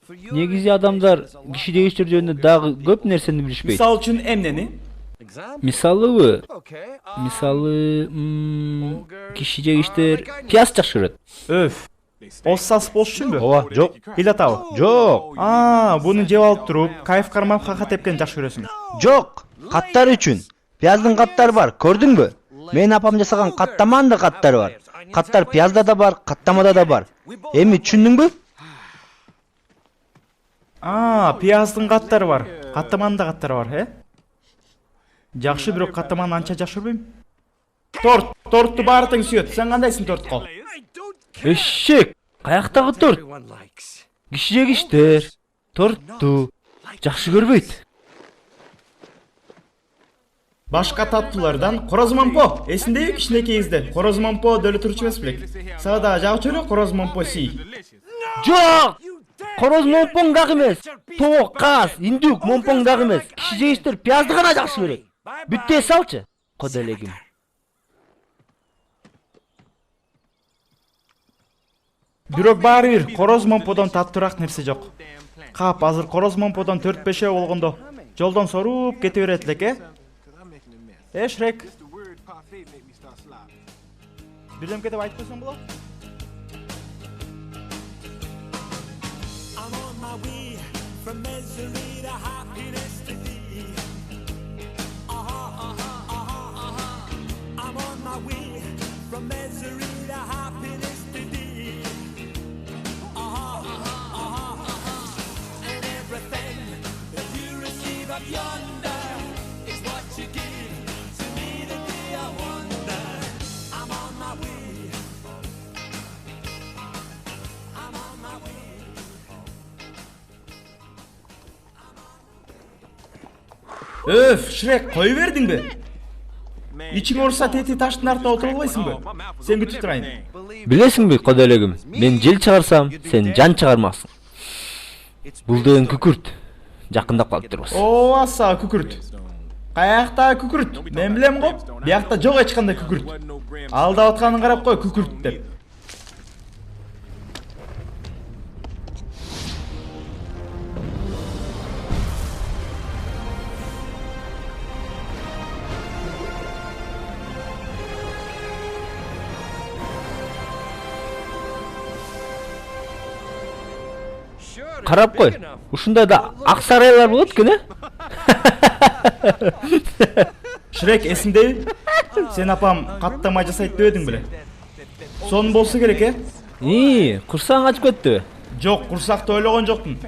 Негизи адамдар кишидеги иштер жөнүндө дагы көп нерсени билишпейт. Мисал үчүн эмнени? Мисалы кишидеги иштер пияз жакшы көрөт. Өф. Оссас болушчумбу? Ооба, жок. Хилатабы? Жок. Буну жеп алып туруп, кайф кармап хака тепкен жакшы көрөсүң. Жок. Каттар үчүн. Пияздын каттары бар, көрдүңбү? Менин апам жасаган каттаманын да каттары бар. Каттар пиязда да бар, каттамада да бар. Эми түшүндүңбү? Пияздын каттары бар. Каттаманын да каттары бар, Жакшы, бирок каттаманы анча жакшы көрбөйм. Тортту баары тең сүйөт. Сен кандайсың тортко? Эшек, каяктагы торт? Кишидеги иштер торту жакшы көрбөйт. Башка таттуулардан короз момпо. Эсиндеби кичинекейибизде? Короз момпо өлө турчу эмес белек. Сага дагы жагып жүрө короз момпо сий. Жок! Короз момпоң дагы эмес. Тоок, каз, индюк момпоң дагы эмес. Кишидеги иштер пиязды гана жакшы көрөт. Бүттөй салчы, коделегим. Бирок баары бир короз момподон таттуураак нерсе жок. Кап, азыр короз момподон 4-5 болгондо жолдон соруп кете берет элек, Шрек. Бирдемке деп айтып койсоң болот? Өф, Шрек, кой бердиңби? Ичиң ооруса тети таштын артына отуруп албайсыңбы? Сен күтүп турайын. Билесиңби, коделегим, мен жел чыгарсам, сен жан чыгармаксың. Бул деген күкүрт. Жакындап калып турбуз. Аса күкүрт. Каякта күкүрт? Мен билем го. Биякта жок эч кандай күкүрт. Алдап атканын карап кой, күкүрт деп. Карап кой. Ушундай да ак сарайлар болот экен, Шрек, эсиңдеби? Сен апам каттама жасайт дебедиң беле? Сонун болсо керек, Курсаң ачып кетти. Жок, курсакты ойлогон жокмун.